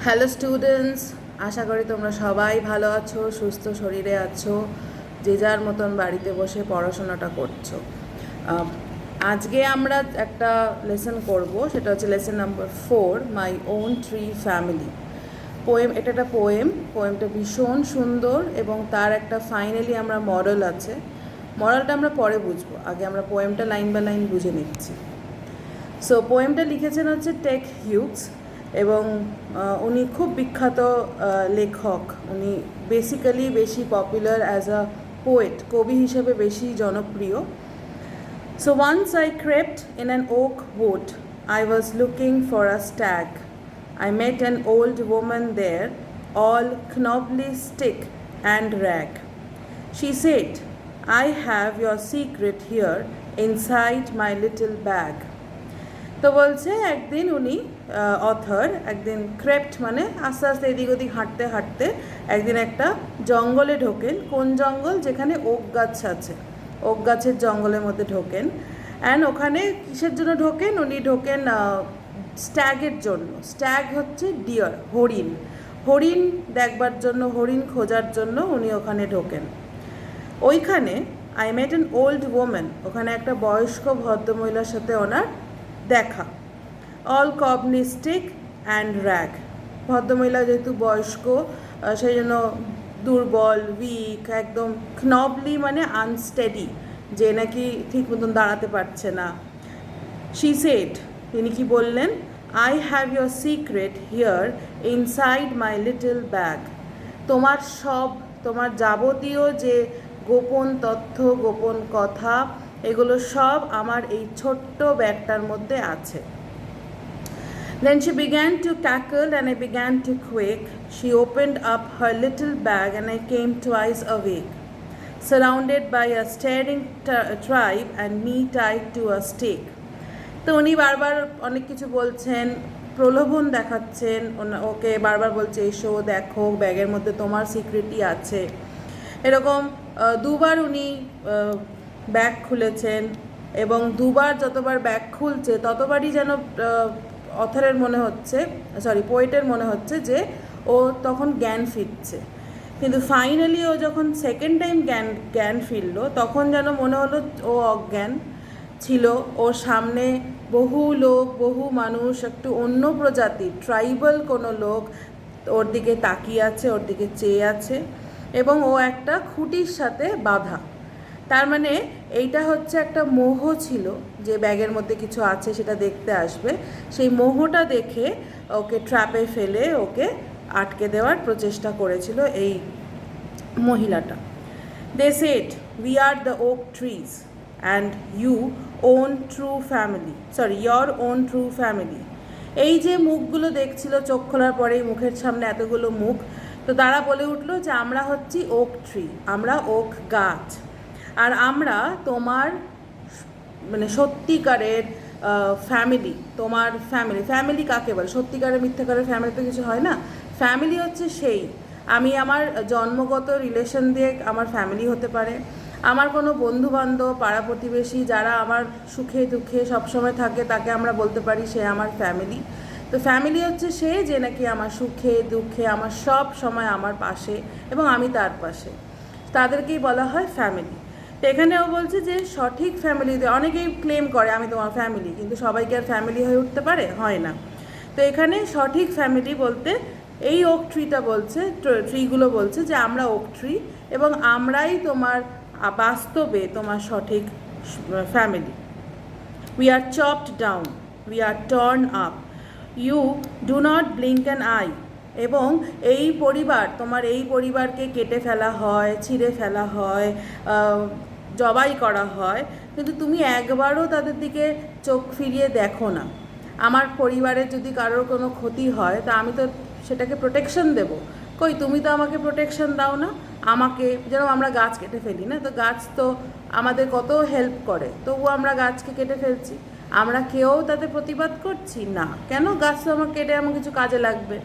Hello students, আশা করি তোমরা সবাই ভালো আছো, সুস্থ শরীরে আছো, যে যার মতন বাড়িতে বসে পড়াশোনাটা করছো। আজকে আমরা একটা লেসন করব, সেটা হচ্ছে lesson number 4, my own tree family poem. এটা একটা পোয়েমটা ভীষণ সুন্দর এবং তার একটা ফাইনালি আমরা মরাল আছে। মরালটা আমরা পরে বুঝবো, আগে আমরা পোয়েমটা লাইন বাই লাইন বুঝে নিচ্ছি। সো পোয়েমটা লিখেছেন হচ্ছে টেক হিউজ এবং উনি খুব বিখ্যাত লেখক। উনি বেসিক্যালি বেশি পপুলার অ্যাজ আ পোয়েট, কবি হিসেবে বেশি জনপ্রিয়। So once I crept in an oak wood, I was looking for a stag. I met an old woman there, all knobbly stick and rag. She said, I have your secret here inside my little bag. তো বলছে একদিন উনি author একদিন crept মানে আস্তে আস্তে এদিক ওদিক হাঁটতে হাঁটতে একদিন একটা জঙ্গলে ঢোকেন। কোন জঙ্গল? যেখানে ওক গাছ আছে, ওক গাছের জঙ্গলের মধ্যে ঢোকেন। অ্যান্ড ওখানে কিসের জন্য ঢোকেন? উনি ঢোকেন স্ট্যাগের জন্য। স্ট্যাগ হচ্ছে ডিয়ার, হরিণ। হরিণ দেখবার জন্য, হরিণ খোঁজার জন্য উনি ওখানে ঢোকেন। ওইখানে I met an old woman, ওখানে একটা বয়স্ক ভদ্রমহিলার সাথে ওনার দেখা। অল কবনি স্টিক অ্যান্ড র্যাগ। ভদ্রমহিলা যেহেতু বয়স্ক, সেই জন্য দুর্বল, উইক, একদম knobly মানে আনস্টেডি, যে নাকি ঠিক মতন দাঁড়াতে পারছে না। শি সেড, তিনি কি বললেন? I have your secret here inside my little bag. তোমার সব, তোমার যাবতীয় যে গোপন তথ্য, গোপন কথা, এগুলো সব আমার এই ছোট্ট ব্যাগটার মধ্যে আছে। Then she began to cackle and I began to quake. She opened up her little bag and I came twice awake, surrounded by a staring tribe and me tied to a stake. তো উনি বারবার অনেক কিছু বলছেন, প্রলোভন দেখাচ্ছেন, ওকে বারবার বলছে এসো দেখো ব্যাগের মধ্যে তোমার সিক্রেটই আছে। এরকম দুবার উনি ব্যাগ খুলেছেন এবং দুবার যতবার ব্যাগ খুলছে ততবারই যেন অথরের মনে হচ্ছে, পোয়েটের মনে হচ্ছে যে ও তখন জ্ঞান ফিরছে। কিন্তু ফাইনালি ও যখন সেকেন্ড টাইম জ্ঞান ফিরল, তখন যেন মনে হলো ও অজ্ঞান ছিল। ওর সামনে বহু লোক, বহু মানুষ, একটু অন্য প্রজাতির ট্রাইবাল কোনো লোক ওর দিকে তাকিয়ে আছে, ওর দিকে চেয়ে আছে এবং ও একটা খুঁটির সাথে বাঁধা। তার মানে এইটা হচ্ছে একটা মোহ ছিল যে ব্যাগের মধ্যে কিছু আছে, সেটা দেখতে আসবে। সেই মোহটা দেখে ওকে ট্র্যাপে ফেলে ওকে আটকে দেওয়ার প্রচেষ্টা করেছিল এই মহিলাটা। They said, we are the oak trees and you own true family, your own true family. এই যে মুখগুলো দেখছিল, চোখ খোলার পরেই মুখের সামনে এতগুলো মুখ, তো তারা বলে উঠলো যে আমরা হচ্ছি ওক ট্রি, আমরা ওক গাছ, আর আমরা তোমার মানে সত্যিকারের ফ্যামিলি। তোমার ফ্যামিলি কাকে বলে? সত্যিকারের মিথ্যাকারের ফ্যামিলি তো কিছু হয় না। ফ্যামিলি হচ্ছে সেই, আমি আমার জন্মগত রিলেশন দিয়ে আমার ফ্যামিলি হতে পারে, আমার কোনো বন্ধুবান্ধব, পাড়া প্রতিবেশী যারা আমার সুখে দুঃখে সবসময় থাকে তাকে আমরা বলতে পারি সে আমার ফ্যামিলি। তো ফ্যামিলি হচ্ছে সে যে নাকি আমার সুখে দুঃখে আমার সব সময় আমার পাশে এবং আমি তার পাশে, তাদেরকেই বলা হয় ফ্যামিলি। তো এখানেও বলছে যে সঠিক ফ্যামিলিতে, অনেকেই ক্লেম করে আমি তোমার ফ্যামিলি, কিন্তু সবাইকে আর ফ্যামিলি হয়ে উঠতে পারে? হয় না। তো এখানে সঠিক ফ্যামিলি বলতে এই ওক ট্রিটা বলছে, ট্রিগুলো বলছে যে আমরা ওক ট্রি এবং আমরাই তোমার বাস্তবে তোমার সঠিক family. We are chopped down, we are torn up, you do not blink an eye. এবং এই পরিবার, তোমার এই পরিবারকে কেটে ফেলা হয়, ছিঁড়ে ফেলা হয়, জবাই করা হয়, কিন্তু তুমি একবারও তাদের দিকে চোখ ফিরিয়ে দেখো না। আমার পরিবারের যদি কারোর কোনো ক্ষতি হয় তা আমি তো সেটাকে প্রোটেকশন দেব। কই, তুমি তো আমাকে প্রোটেকশন দাও না। আমাকে যেরকম আমরা গাছ কেটে ফেলি না, তো গাছ তো আমাদের কত হেল্প করে, তবুও আমরা গাছকে কেটে ফেলছি। আমরা কেউ তাতে প্রতিবাদ করছি না, কেন? গাছ তো আমার কেটে আমার কিছু কাজে লাগবে,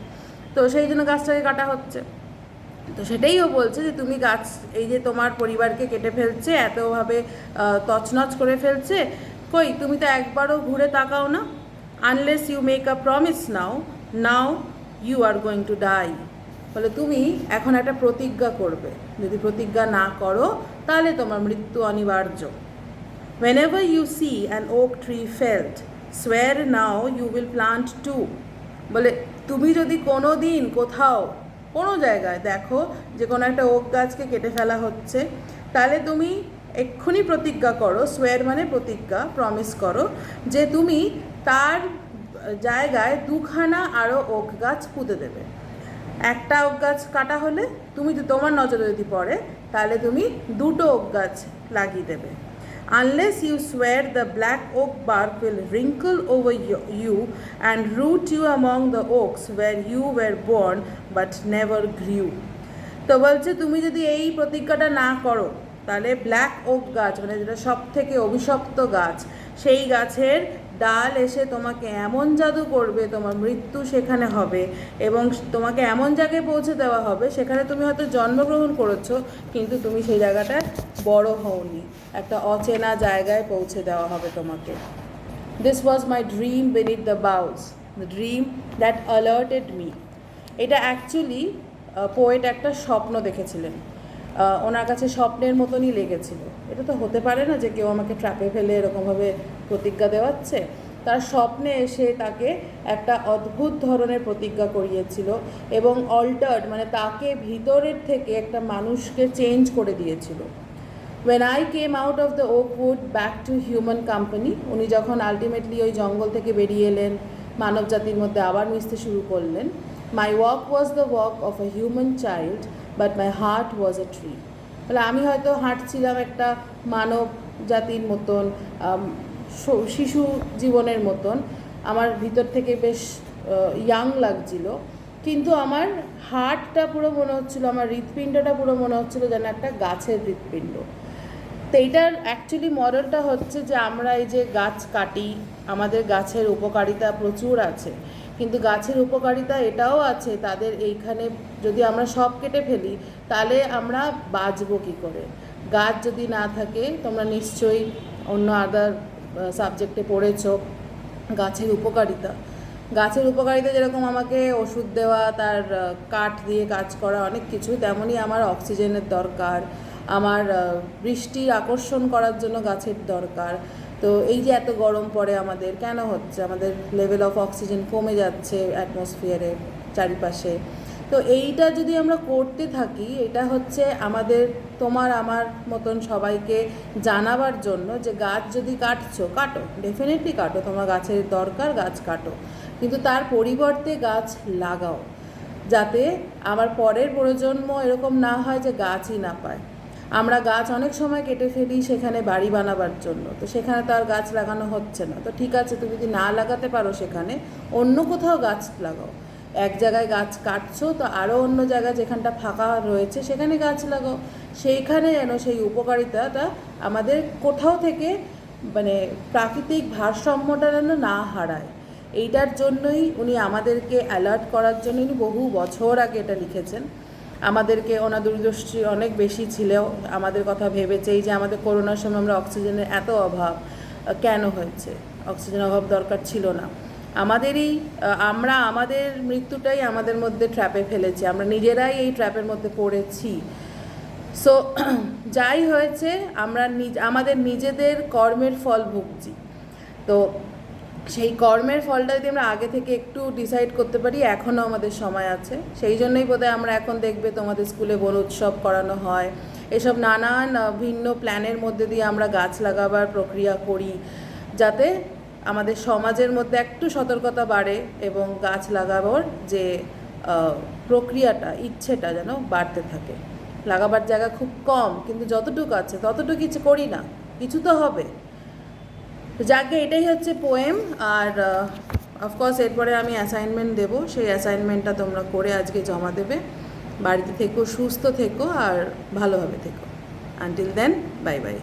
তো সেই জন্য গাছটাকে কাটা হচ্ছে। তো সেটাইও বলছে যে তুমি গাছ, এই যে তোমার পরিবারকে কেটে ফেলছে, এতভাবে তছনছ করে ফেলছে, কই তুমি তো একবারও ঘুরে তাকাও না। Unless you make a promise now you are going to die. বলে তুমি এখন একটা প্রতিজ্ঞা করবে, যদি প্রতিজ্ঞা না করো তাহলে তোমার মৃত্যু অনিবার্য। Whenever you see an oak tree felled, swear now you will plant two. বলে তুমি যদি কোনো দিন কোথাও কোনো জায়গায় দেখো যে কোনো একটা ওক গাছকে কেটে ফেলা হচ্ছে, তাহলে তুমি এক্ষুনি প্রতিজ্ঞা করো, সোয়ার মানে প্রতিজ্ঞা, প্রমিস করো যে তুমি তার জায়গায় দুখানা আরও ওক গাছ পুঁতে দেবে। একটা ওক গাছ কাটা হলে তুমি তোমার নজরে যদি পড়ে তাহলে তুমি দুটো ওক গাছ লাগিয়ে দেবে। Unless you swear, the black oak bark will wrinkle over you and root you among the oaks where you were born but never grew. তো বলছে তুমি যদি এই প্রতিজ্ঞাটা না করো তাহলে ব্ল্যাক ওক গাছ মানে যেটা সব থেকে অভিশপ্ত গাছ, সেই গাছের ডাল এসে তোমাকে এমন জাদু করবে, তোমার মৃত্যু সেখানে হবে এবং তোমাকে এমন জায়গায় পৌঁছে দেওয়া হবে সেখানে তুমি হয়তো জন্মগ্রহণ করেছো কিন্তু তুমি সেই জায়গাটায় বড় হওনি, একটা অচেনা জায়গায় পৌঁছে দেওয়া হবে তোমাকে। This was my dream beneath the boughs, the dream that alerted me. এটা অ্যাকচুয়ালি পোয়েট একটা স্বপ্ন দেখেছিলেন, ওনার কাছে স্বপ্নের মতনই লেগেছিল। এটা তো হতে পারে না যে কেউ আমাকে ট্র্যাপে ফেলে এরকমভাবে প্রতিজ্ঞা দেওয়াচ্ছে। তার স্বপ্নে এসে তাকে একটা অদ্ভুত ধরনের প্রতিজ্ঞা করিয়েছিল এবং অল্টার্ড মানে তাকে ভিতরের থেকে একটা মানুষকে চেঞ্জ করে দিয়েছিল। When I came out of the oak wood back to human company, উনি যখন আলটিমেটলি ওই জঙ্গল থেকে বেরিয়ে এলেন, মানব জাতির মধ্যে আবার মিশতে শুরু করলেন, my walk was the walk of a human child, but my heart was a tree. বলে আমি হয়তো হাঁটছিলাম একটা মানব জাতির মতন, শিশু জীবনের মতন, আমার ভিতর থেকে বেশ ইয়াং লাগছিল, কিন্তু আমার হার্টটা পুরো মনে হচ্ছিলো, আমার হৃৎপিণ্ডটা পুরো মনে হচ্ছিলো যেন একটা গাছের হৃৎপিণ্ড। তো এইটার অ্যাকচুয়ালি মডেলটা হচ্ছে যে আমরা এই যে গাছ কাটি, আমাদের গাছের উপকারিতা প্রচুর আছে, কিন্তু গাছের উপকারিতা এটাও আছে তাদের এইখানে যদি আমরা সব কেটে ফেলি তাহলে আমরা বাঁচবো কী করে। গাছ যদি না থাকে, তোমরা নিশ্চয়ই অন্য আদার সাবজেক্টে পড়েছো গাছের উপকারিতা। গাছের উপকারিতা যেরকম আমাকে ওষুধ দেওয়া, তার কাঠ দিয়ে কাজ করা, অনেক কিছু, তেমনই আমার অক্সিজেনের দরকার, আমার বৃষ্টির আকর্ষণ করার জন্য গাছের দরকার। তো এই যে এত গরম পড়ে আমাদের, কেন হচ্ছে? আমাদের লেভেল অফ অক্সিজেন কমে যাচ্ছে অ্যাটমসফিয়ারে চারিপাশে। তো এইটা যদি আমরা করতে থাকি, এটা হচ্ছে আমাদের তোমার আমার মতন সবাইকে জানাবার জন্য যে গাছ যদি কাটছো, কাটো, ডেফিনেটলি কাটো, তোমার গাছের দরকার, গাছ কাটো, কিন্তু তার পরিবর্তে গাছ লাগাও, যাতে আমার পরের প্রজন্ম এরকম না হয় যে গাছই না পায়। আমরা গাছ অনেক সময় কেটে ফেলি সেখানে বাড়ি বানাবার জন্য, তো সেখানে তো আর গাছ লাগানো হচ্ছে না। তো ঠিক আছে, তুমি যদি না লাগাতে পারো সেখানে অন্য কোথাও গাছ লাগাও। এক জায়গায় গাছ কাটছো, তো আরও অন্য জায়গায় যেখানটা ফাঁকা রয়েছে সেখানে গাছ লাগাও, সেইখানে যেন সেই উপকারিতাটা আমাদের কোথাও থেকে মানে প্রাকৃতিক ভারসাম্যটা যেন না হারায়। এইটার জন্যই উনি আমাদেরকে অ্যালার্ট করার জন্য উনি বহু বছর আগে এটা লিখেছেন। আমাদেরকে ওনার দূরদৃষ্টি অনেক বেশি ছিল, আমাদের কথা ভেবেছে। এই যে আমাদের করোনার সময় আমরা অক্সিজেনের এত অভাব কেন হয়েছে? অক্সিজেন অভাব দরকার ছিল না আমাদেরই, আমরা আমাদের মৃত্যুটাই আমাদের মধ্যে ট্র্যাপে ফেলেছি, আমরা নিজেরাই এই ট্র্যাপের মধ্যে পড়েছি। সো যাই হয়েছে, আমরা আমাদের নিজেদের কর্মের ফল ভুগছি। তো সেই কর্মের ফলটা যদি আমরা আগে থেকে একটু ডিসাইড করতে পারি, এখনও আমাদের সময় আছে। সেই জন্যই বোধহয় আমরা এখন দেখবে তোমাদের স্কুলে বন উৎসব করানো হয়, এসব নানান ভিন্ন প্ল্যানের মধ্যে দিয়ে আমরা গাছ লাগাবার প্রক্রিয়া করি, যাতে আমাদের সমাজের মধ্যে একটু সতর্কতা বাড়ে এবং গাছ লাগাবার যে প্রক্রিয়াটা, ইচ্ছেটা যেন বাড়তে থাকে। লাগাবার জায়গা খুব কম, কিন্তু যতটুকু আছে ততটুকু কিছু করি না, কিছু তো হবে। যাকে এটাই হচ্ছে পোয়েম। আর অফকোর্স এরপরে আমি অ্যাসাইনমেন্ট দেবো, সেই অ্যাসাইনমেন্টটা তোমরা করে আজকে জমা দেবে। বাড়িতে থেকো, সুস্থ থেকো আর ভালোভাবে থেকো। Until then, bye by.